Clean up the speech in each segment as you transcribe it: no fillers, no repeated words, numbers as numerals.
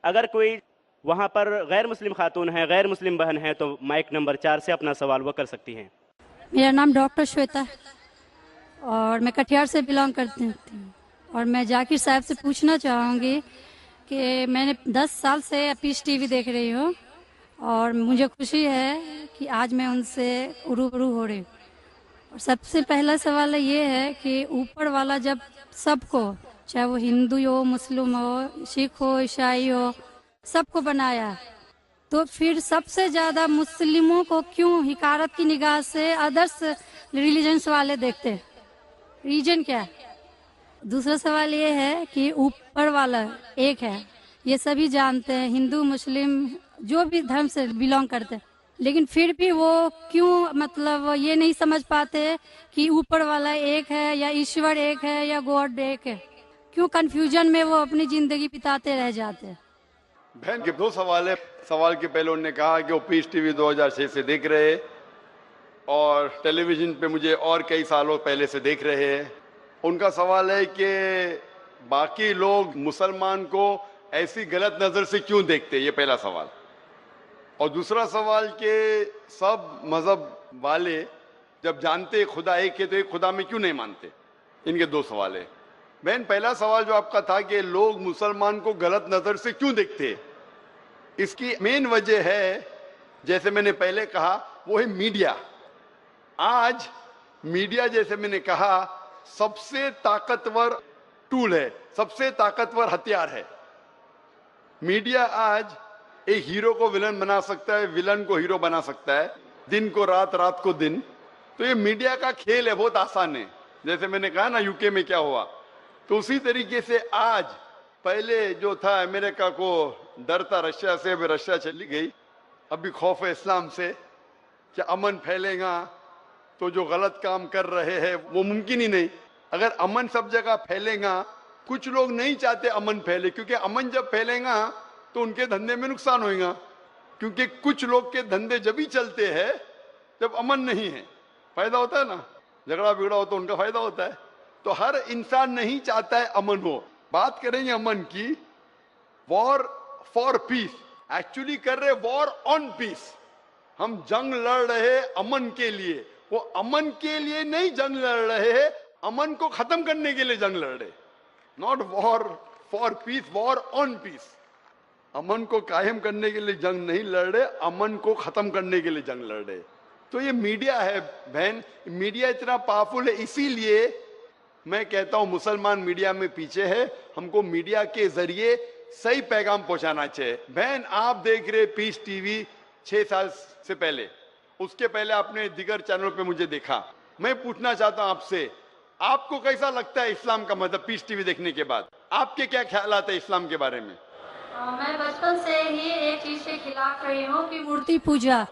अगर कोई वहाँ पर गैर मुस्लिम खातून है, गैर मुस्लिम बहन है, तो माइक नंबर 4 से अपना सवाल वो कर सकती हैं। मेरा नाम डॉक्टर श्वेता है और मैं कटिहार से बिलोंग करती हूँ। और मैं जाकिर साहब से पूछना चाहूँगी कि मैंने 10 साल से पीस टीवी देख रही हूँ और मुझे खुशी है कि आज मैं उनसे रूबरू हो रही हूँ। और सबसे पहला सवाल ये है कि ऊपर वाला जब सबको, चाहे वो हिंदू हो, मुस्लिम हो, सिख हो, ईसाई हो, सबको बनाया, तो फिर सबसे ज्यादा मुस्लिमों को क्यों हिकारत की निगाह से अदर्स रिलीजन्स वाले देखते हैं? रीजन क्या है? दूसरा सवाल ये है कि ऊपर वाला एक है, ये सभी जानते हैं, हिंदू मुस्लिम जो भी धर्म से बिलोंग करते हैं, लेकिन फिर भी वो क्यों मतलब ये नहीं समझ पाते कि ऊपर वाला एक है या ईश्वर एक है या गॉड एक है? क्यों कंफ्यूजन में वो अपनी जिंदगी बिताते रह जाते हैं? बहन के दो सवाल है। सवाल के पहले उन्होंने कहा कि वो पीस टीवी 2006 से देख रहे हैं और टेलीविजन पे मुझे और कई सालों पहले से देख रहे हैं। उनका सवाल है कि बाकी लोग मुसलमान को ऐसी गलत नजर से क्यों देखते हैं, ये पहला सवाल। और दूसरा सवाल कि सब मजहब वाले जब जानते खुदा एक है तो एक खुदा में क्यों नहीं मानते। इनके दो सवाल है। बहन, पहला सवाल जो आपका था कि लोग मुसलमान को गलत नजर से क्यों देखते हैं, इसकी मेन वजह है, जैसे मैंने पहले कहा, वो है मीडिया। आज मीडिया, जैसे मैंने कहा, सबसे ताकतवर टूल है, सबसे ताकतवर हथियार है। मीडिया आज एक हीरो को विलन बना सकता है, विलन को हीरो बना सकता है, दिन को रात, रात को दिन। तो ये मीडिया का खेल है, बहुत आसान है। जैसे मैंने कहा ना यूके में क्या हुआ, तो उसी तरीके से आज, पहले जो था अमेरिका को डर था रशिया से, अभी रशिया चली गई, अभी खौफ है इस्लाम से कि अमन फैलेगा तो जो गलत काम कर रहे हैं वो मुमकिन ही नहीं। अगर अमन सब जगह फैलेगा, कुछ लोग नहीं चाहते अमन फैले, क्योंकि अमन जब फैलेगा तो उनके धंधे में नुकसान होगा, क्योंकि कुछ लोग के धंधे जब ही चलते हैं जब अमन नहीं है। फायदा होता है ना, झगड़ा बिगड़ा हो तो उनका फायदा होता है। तो हर इंसान नहीं चाहता है अमन हो। बात करेंगे अमन की, वॉर फॉर पीस, एक्चुअली कर रहे वॉर ऑन पीस। हम जंग लड़ रहे अमन के लिए, वो अमन के लिए नहीं जंग लड़ रहे, अमन को खत्म करने के लिए जंग लड़ रहे। Not war for peace, war on peace. अमन को कायम करने के लिए जंग नहीं लड़ रहे, अमन को खत्म करने के लिए जंग लड़ रहे। तो ये मीडिया है बहन, मीडिया इतना पावरफुल है, इसीलिए मैं कहता हूं मुसलमान मीडिया में पीछे है। हमको मीडिया के जरिए सही पैगाम पहुंचाना चाहिए। बहन, आप देख रहे पीस टीवी 6 साल से पहले, उसके पहले आपने दिगर चैनल पे मुझे देखा। मैं पूछना चाहता हूं आपसे, आपको कैसा लगता है इस्लाम का मतलब पीस टीवी देखने के बाद? आपके क्या ख्याल आते हैं इस्लाम के बारे में? मैं बचपन से ही एक चीज के खिलाफ रही हूँ कि मूर्ति पूजा,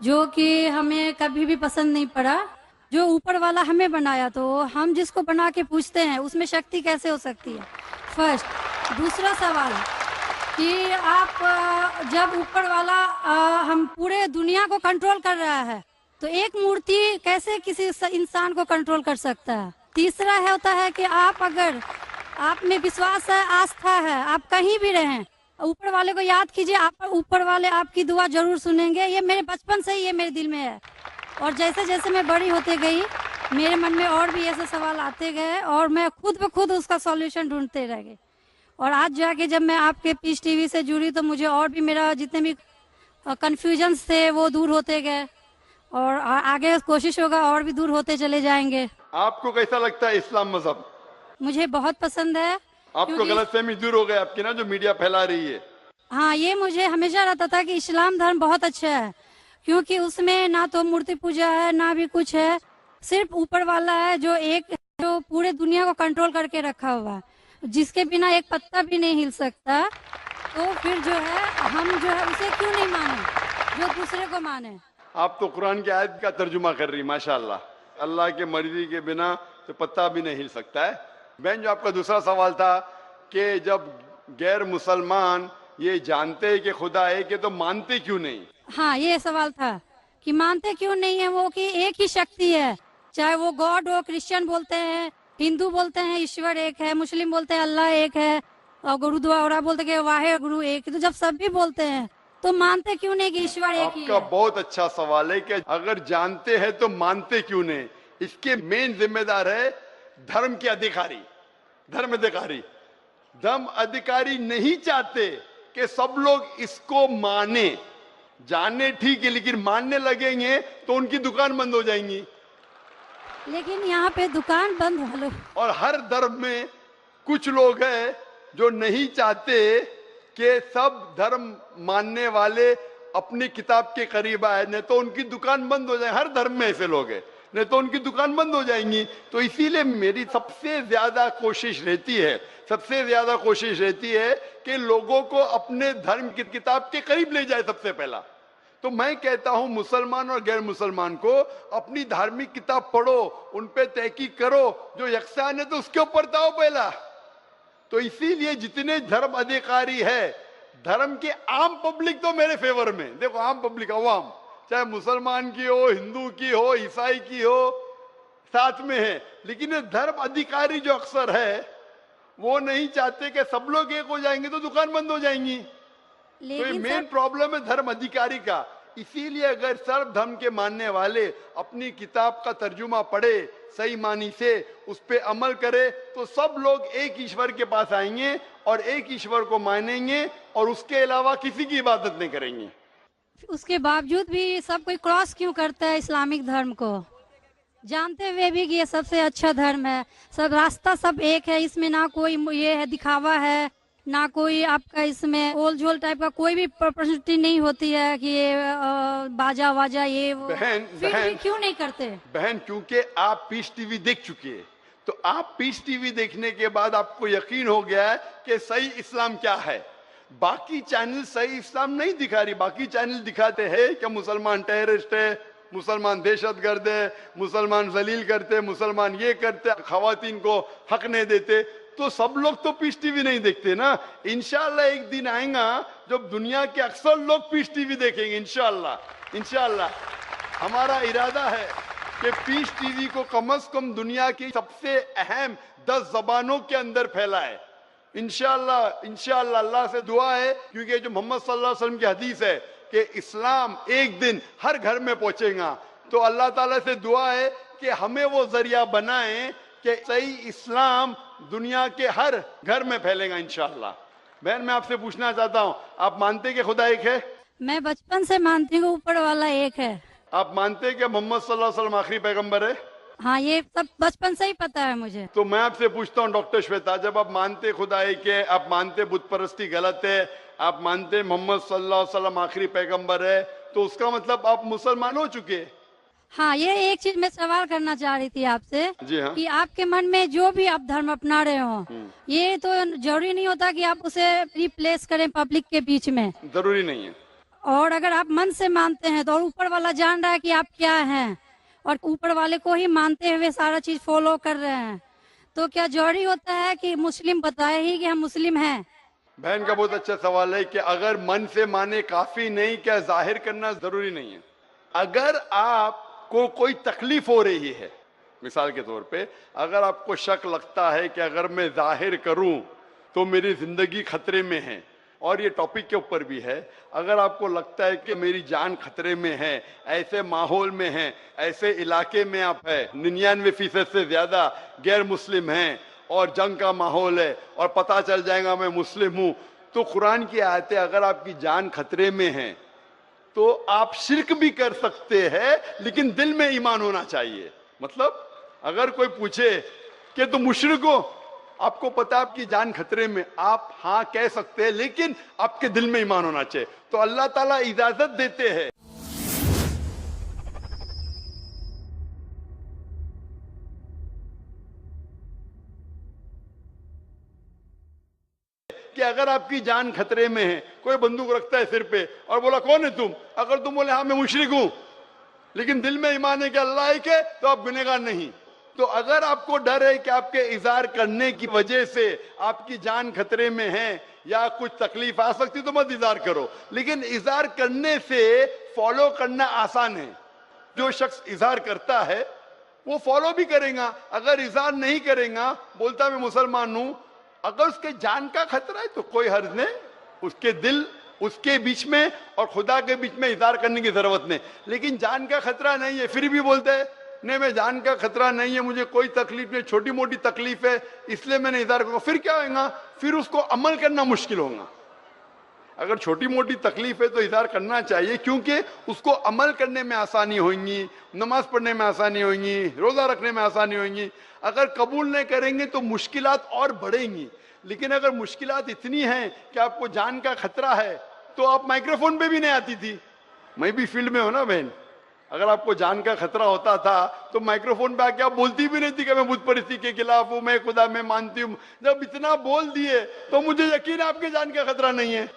जो कि हमें कभी भी पसंद नहीं पड़ा। जो ऊपर वाला हमें बनाया, तो हम जिसको बना के पूछते हैं उसमें शक्ति कैसे हो सकती है? फर्स्ट। दूसरा सवाल कि आप जब ऊपर वाला हम पूरे दुनिया को कंट्रोल कर रहा है, तो एक मूर्ति कैसे किसी इंसान को कंट्रोल कर सकता है? तीसरा है होता है कि आप अगर आप में विश्वास है, आस्था है, आप कहीं भी रहें, ऊपर वाले को याद कीजिए, आप ऊपर वाले आपकी दुआ जरूर सुनेंगे। ये मेरे बचपन से ही ये मेरे दिल में है। और जैसे जैसे मैं बड़ी होते गई, मेरे मन में और भी ऐसे सवाल आते गए और मैं खुद ब खुद उसका सॉल्यूशन ढूंढते रह गई। और आज जाके जब मैं आपके पीस टीवी से जुड़ी, तो मुझे और भी, मेरा जितने भी कंफ्यूजन थे वो दूर होते गए और आगे कोशिश होगा और भी दूर होते चले जाएंगे। आपको कैसा लगता है इस्लाम मजहब? मुझे बहुत पसंद है। आपको गलतफहमी दूर हो गई आपकी ना, जो मीडिया फैला रही है? हाँ, ये मुझे हमेशा रहता था कि इस्लाम धर्म बहुत अच्छा है, क्योंकि उसमें ना तो मूर्ति पूजा है ना भी कुछ है, सिर्फ ऊपर वाला है जो एक, जो पूरे दुनिया को कंट्रोल करके रखा हुआ है, जिसके बिना एक पत्ता भी नहीं हिल सकता। तो फिर जो है हम जो है उसे क्यों नहीं माने, जो दूसरे को माने। आप तो कुरान की आयत का तर्जुमा कर रही, माशाल्लाह। अल्लाह के मर्जी के बिना तो पत्ता भी नहीं हिल सकता है। बहन, जो आपका दूसरा सवाल था कि जब गैर मुसलमान ये जानते हैं कि खुदा है कि, तो मानते क्यों नहीं? हाँ, ये सवाल था कि मानते क्यों नहीं है वो, कि एक ही शक्ति है, चाहे वो गॉड हो, क्रिश्चियन बोलते हैं, हिंदू बोलते हैं ईश्वर एक है, मुस्लिम बोलते हैं अल्लाह एक है, और गुरुद्वारा बोलते कि वाहे गुरु एक ही। तो जब सब भी बोलते हैं तो मानते क्यों नहीं कि ईश्वर एक ही आपका है? बहुत अच्छा सवाल है कि अगर जानते हैं तो मानते क्यों नहीं। इसके मेन जिम्मेदार है धर्म के अधिकारी, धर्म अधिकारी। धर्म अधिकारी नहीं चाहते कि सब लोग इसको माने। जाने ठीक है, लेकिन मानने लगेंगे तो उनकी दुकान बंद हो जाएंगी। लेकिन यहाँ पे दुकान बंद हेलो और हर धर्म में कुछ लोग हैं जो नहीं चाहते कि सब धर्म मानने वाले अपनी किताब के करीब आए, नहीं तो उनकी दुकान बंद हो जाए। हर धर्म में ऐसे लोग हैं, नहीं तो उनकी दुकान बंद हो जाएंगी। तो इसीलिए मेरी सबसे ज्यादा कोशिश रहती है कि लोगों को अपने धर्म की किताब के करीब ले जाए सबसे पहला। तो मैं कहता हूं मुसलमान और गैर मुसलमान को अपनी धार्मिक किताब पढ़ो, उन पे तहकीक करो। जो यकसान है तो उसके ऊपर जाओ पहला। तो इसीलिए जितने धर्म अधिकारी है, धर्म के आम पब्लिक तो मेरे फेवर में। देखो आम पब्लिक, अवाम, चाहे मुसलमान की हो, हिंदू की हो, ईसाई की हो, साथ में है। लेकिन ये धर्म अधिकारी जो अक्सर है वो नहीं चाहते कि सब लोग एक हो जाएंगे तो दुकान बंद हो जाएंगी। तो ये लेकिन मेन सर प्रॉब्लम है धर्म अधिकारी का। इसीलिए अगर सर्व धर्म के मानने वाले अपनी किताब का तर्जुमा पढ़े, सही मानी से उस पे अमल करे, तो सब लोग एक ईश्वर के पास आएंगे और एक ईश्वर को मानेंगे और उसके अलावा किसी की इबादत नहीं करेंगे। उसके बावजूद भी सब कोई क्रॉस क्यों करता है इस्लामिक धर्म को, जानते हुए भी कि ये सबसे अच्छा धर्म है, सब रास्ता सब एक है, इसमें ना कोई ये है दिखावा है, ना कोई आपका इसमें ओल झोल टाइप का कोई भी प्रॉपर्टी नहीं होती है कि ये बाजा वाजा ये वो। फिर भी क्यों नहीं करते? बहन, क्योंकि आप पीस टीवी देख चुकी है, तो आप पीस टीवी देखने के बाद आपको यकीन हो गया है कि सही इस्लाम क्या है। बाकी चैनल सही इस्लाम नहीं दिखा रही। बाकी चैनल दिखाते हैं कि मुसलमान टेररिस्ट है, मुसलमान दहशतगर्द है, मुसलमान जलील करते, मुसलमान ये करते, खवातीन को हक नहीं देते। तो सब लोग तो पीस टीवी नहीं देखते ना। इंशाल्लाह एक दिन आएगा जब दुनिया के अक्सर लोग पीस टीवी देखेंगे। इंशाल्लाह हमारा इरादा है कि पीस टीवी को कम से कम दुनिया की सबसे अहम 10 जबानों के अंदर फैलाए। इंशाल्लाह अल्लाह से दुआ है, क्योंकि जो मोहम्मद सल्लल्लाहु अलैहि वसल्लम की हदीस है कि इस्लाम एक दिन हर घर में पहुंचेगा। तो अल्लाह ताला से दुआ है कि हमें वो जरिया बनाए कि सही इस्लाम दुनिया के हर घर में फैलेगा इंशाल्लाह। बहन, मैं आपसे पूछना चाहता हूँ, आप मानते कि खुदा एक है? मैं बचपन से मानती हूँ ऊपर वाला एक है। आप मानते हैं कि मोहम्मद सल्लल्लाहु अलैहि वसल्लम आखिरी पैगंबर है? हाँ, ये सब बचपन से ही पता है मुझे। तो मैं आपसे पूछता हूँ डॉक्टर श्वेता, जब आप मानते खुदा एक है, आप मानते बुत परस्ती गलत है, आप मानते मोहम्मद सल्लल्लाहु अलैहि वसल्लम आखिरी पैगंबर है, तो उसका मतलब आप मुसलमान हो चुके। हाँ, ये एक चीज मैं सवाल करना चाह रही थी आपसे। जी हाँ। कि आपके मन में जो भी आप धर्म अपना रहे हो, ये तो जरूरी नहीं होता कि आप उसे रिप्लेस करें पब्लिक के बीच में। जरूरी नहीं है। और अगर आप मन से मानते हैं तो, और ऊपर वाला जान रहा है कि आप क्या हैं, और ऊपर वाले को ही मानते हुए सारा चीज फॉलो कर रहे हैं, तो क्या जरूरी होता है कि मुस्लिम बताए ही कि हम मुस्लिम हैं? बहन का बहुत अच्छा सवाल है कि अगर मन से माने काफी नहीं, क्या जाहिर करना जरूरी नहीं है? अगर आपको कोई तकलीफ हो रही है, मिसाल के तौर पे अगर आपको शक लगता है कि अगर मैं जाहिर करूं तो मेरी जिंदगी खतरे में है, और ये टॉपिक के ऊपर भी है, अगर आपको लगता है कि मेरी जान खतरे में है, ऐसे माहौल में है, ऐसे इलाके में आप है, 99% से ज्यादा गैर मुस्लिम हैं और जंग का माहौल है और पता चल जाएगा मैं मुस्लिम हूं, तो कुरान की आयतें, अगर आपकी जान खतरे में है तो आप शिर्क भी कर सकते हैं, लेकिन दिल में ईमान होना चाहिए। मतलब अगर कोई पूछे कि तुम मुशरिक हो, आपको पता है आपकी जान खतरे में, आप हाँ कह सकते हैं, लेकिन आपके दिल में ईमान होना चाहिए। तो अल्लाह ताला इजाजत देते हैं कि अगर आपकी जान खतरे में है, कोई बंदूक रखता है सिर पे और बोला कौन है तुम, अगर तुम बोले हाँ मैं मुशरिक हूं, लेकिन दिल में ईमान है कि अल्लाह एक है, तो आप गुनहगार नहीं। तो अगर आपको डर है कि आपके इज़हार करने की वजह से आपकी जान खतरे में है या कुछ तकलीफ आ सकती, तो मत इज़हार करो। लेकिन इज़हार करने से फॉलो करना आसान है। जो शख्स इज़हार करता है वो फॉलो भी करेगा। अगर इज़हार नहीं करेगा, बोलता मैं मुसलमान हूं, अगर उसके जान का खतरा है तो कोई हर्ज नहीं, उसके दिल उसके बीच में और खुदा के बीच में इज़हार करने की जरूरत नहीं। लेकिन जान का खतरा नहीं है फिर भी बोलते हैं नहीं मैं जान का खतरा नहीं है, मुझे कोई तकलीफ नहीं, छोटी मोटी तकलीफ है इसलिए मैंने इज़हार करूंगा, फिर क्या होगा? फिर उसको अमल करना मुश्किल होगा। अगर छोटी मोटी तकलीफ है तो इज़हार करना चाहिए, क्योंकि उसको अमल करने में आसानी होगी, नमाज पढ़ने में आसानी होगी, रोजा रखने में आसानी होगी। अगर कबूल नहीं करेंगे तो मुश्किलात और बढ़ेंगी। लेकिन अगर मुश्किलात इतनी हैं कि आपको जान का खतरा है तो आप माइक्रोफोन पे भी नहीं आती थी। मैं भी फील्ड में हूं ना बहन, अगर आपको जान का खतरा होता था तो माइक्रोफोन पे आके आप बोलती भी नहीं थी कि मैं बुत परिस्थिति के खिलाफ हूं, मैं खुदा में मानती हूं। जब इतना बोल दिए तो मुझे यकीन है आपके जान का खतरा नहीं है।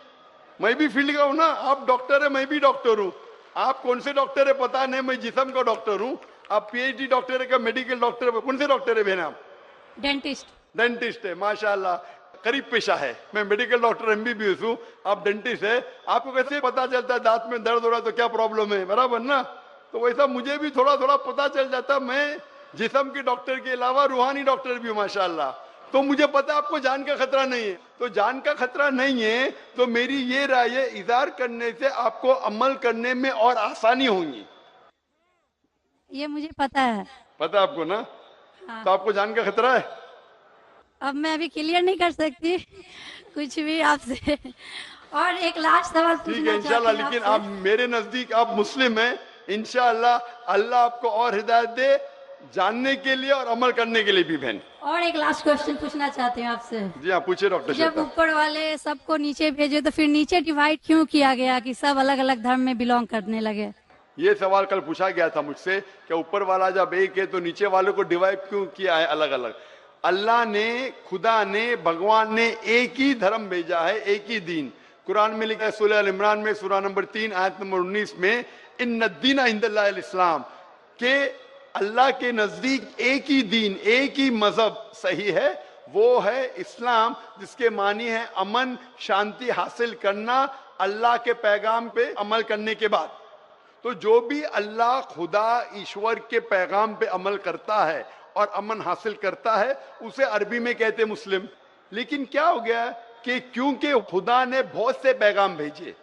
मैं भी फील्ड का हूं ना, आप डॉक्टर है मैं भी डॉक्टर हूं। आप कौन से डॉक्टर है पता नहीं, मैं जिस्म का डॉक्टर हूं, आप पीएचडी डॉक्टर है क्या मेडिकल डॉक्टर है? कौन से डॉक्टर है बहन आप? डेंटिस्ट। डेंटिस्ट है, माशाल्लाह करीब पेशा है। मैं मेडिकल डॉक्टर एमबीबीएस हूँ, आप डेंटिस्ट है। आपको कैसे पता चलता है दांत में दर्द हो रहा है तो क्या प्रॉब्लम है, बराबर ना? तो वैसा मुझे भी थोड़ा थोड़ा पता चल जाता। मैं जिस्म के डॉक्टर के अलावा रूहानी डॉक्टर भी हूँ माशाल्लाह। तो मुझे पता है आपको जान का खतरा नहीं है। तो जान का खतरा नहीं है तो मेरी ये राय है इज़हार करने से आपको अमल करने में और आसानी होगी। ये मुझे पता है। पता है आपको ना? हाँ। तो आपको जान का खतरा है? अब मैं अभी क्लियर नहीं कर सकती कुछ भी आपसे। और एक लास्ट सवाल ठीक है पूछना इंशाल्लाह। चाहती हूँ लेकिन आपसे। आप मेरे नजदीक आप मुस्लिम हैं, इंशाल्लाह अल्लाह आपको और हिदायत दे जानने के लिए और अमल करने के लिए भी बहन। और एक लास्ट क्वेश्चन पूछना चाहती हूँ आपसे। जी हाँ पूछे डॉक्टर जब श्वेता। ऊपर वाले सबको नीचे भेजे तो फिर नीचे डिवाइड क्यों किया गया कि सब अलग अलग धर्म में बिलोंग करने लगे? ये सवाल कल पूछा गया था मुझसे कि ऊपर वाला जब एक है तो नीचे वालों को डिवाइड क्यों किया है अलग अलग? अल्लाह ने, खुदा ने, भगवान ने एक ही धर्म भेजा है, एक ही दीन। कुरान में लिखा है सूरह अल इमरान में सूरह नंबर 3 आयत नंबर 19 में इन्ना दीना इंदल्लाहिल इस्लाम, के अल्लाह के नजदीक एक ही दीन, एक ही मजहब सही है, वो है इस्लाम, जिसके मानी है अमन शांति हासिल करना अल्लाह के पैगाम पे अमल करने के बाद। तो जो भी अल्लाह खुदा ईश्वर के पैगाम पे अमल करता है और अमन हासिल करता है उसे अरबी में कहते मुस्लिम। लेकिन क्या हो गया कि क्योंकि खुदा ने बहुत से पैगाम भेजे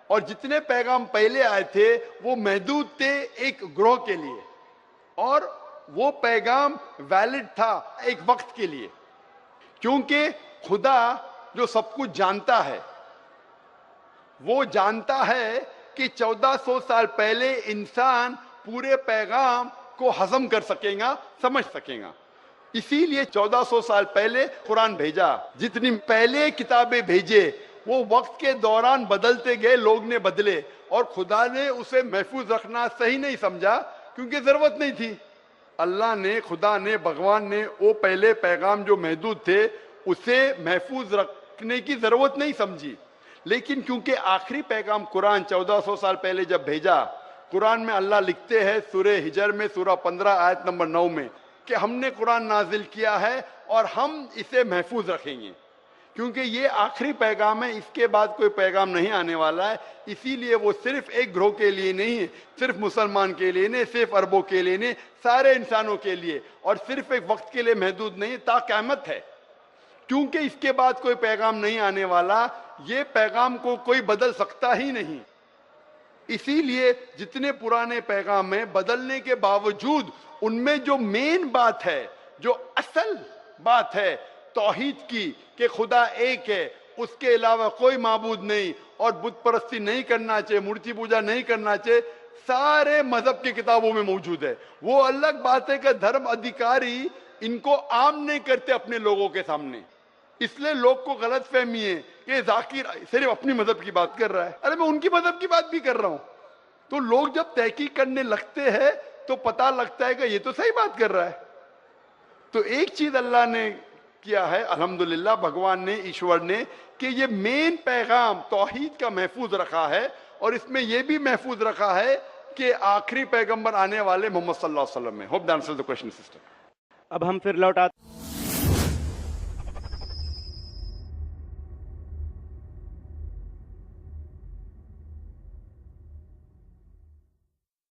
और जितने पैगाम पहले आए थे वो महदूद थे एक ग्रोह के लिए, और वो पैगाम वैलिड था एक वक्त के लिए, क्योंकि खुदा जो सब कुछ जानता है वो जानता है कि 1400 साल पहले इंसान पूरे पैगाम को हजम कर सकेगा, समझ सकेगा। इसीलिए 1400 साल पहले कुरान भेजा। जितनी पहले किताबें भेजे वो वक्त के दौरान बदलते गए, लोग ने बदले, और खुदा ने उसे महफूज रखना सही नहीं समझा क्योंकि जरूरत नहीं थी। अल्लाह ने, खुदा ने, भगवान ने वो पहले पैगाम जो महदूद थे उसे महफूज रखने की जरूरत नहीं समझी। लेकिन क्योंकि आखिरी पैगाम कुरान 1400 साल पहले जब भेजा, कुरान में अल्लाह लिखते हैं सूरह हिजर में सूरह 15 आयत नंबर 9 में कि हमने कुरान नाजिल किया है और हम इसे महफूज रखेंगे, क्योंकि ये आखिरी पैगाम है, इसके बाद कोई पैगाम नहीं आने वाला है। इसीलिए वो सिर्फ एक ग्रोह के लिए नहीं है, सिर्फ मुसलमान के लिए नहीं, सिर्फ अरबों के लिए नहीं, सारे इंसानों के लिए, और सिर्फ एक वक्त के लिए महदूद नहीं, ता क़यामत है। क्योंकि इसके बाद कोई पैगाम नहीं आने वाला, ये पैगाम को कोई बदल सकता ही नहीं। इसीलिए जितने पुराने पैगाम हैं, बदलने के बावजूद उनमें जो मेन बात है, जो असल बात है तौहीद की, कि खुदा एक है, उसके अलावा कोई माबूद नहीं, और बुत परस्ती नहीं करना चाहिए, मूर्ति पूजा नहीं करना चाहिए, सारे मजहब की किताबों में मौजूद है। वो अलग बात है कि धर्म अधिकारी इनको आम नहीं करते अपने लोगों के सामने, इसलिए लोग को गलत फहमी है कि जाकिर सिर्फ अपनी मजहब की बात कर रहा है। अरे मैं उनकी मजहब की बात भी कर रहा हूं। तो लोग जब तहकीक करने लगते हैं तो पता लगता है कि ये तो सही बात कर रहा है। तो एक चीज अल्लाह ने किया है, अल्हम्दुलिल्लाह, भगवान ने, ईश्वर ने, कि ये मेन पैगाम तौहीद का महफूज रखा है, और इसमें यह भी महफूज रखा है कि आखिरी पैगंबर आने वाले मोहम्मद सल्लल्लाहु अलैहि वसल्लम में। Hope that answers the question sister. अब हम फिर लौट आते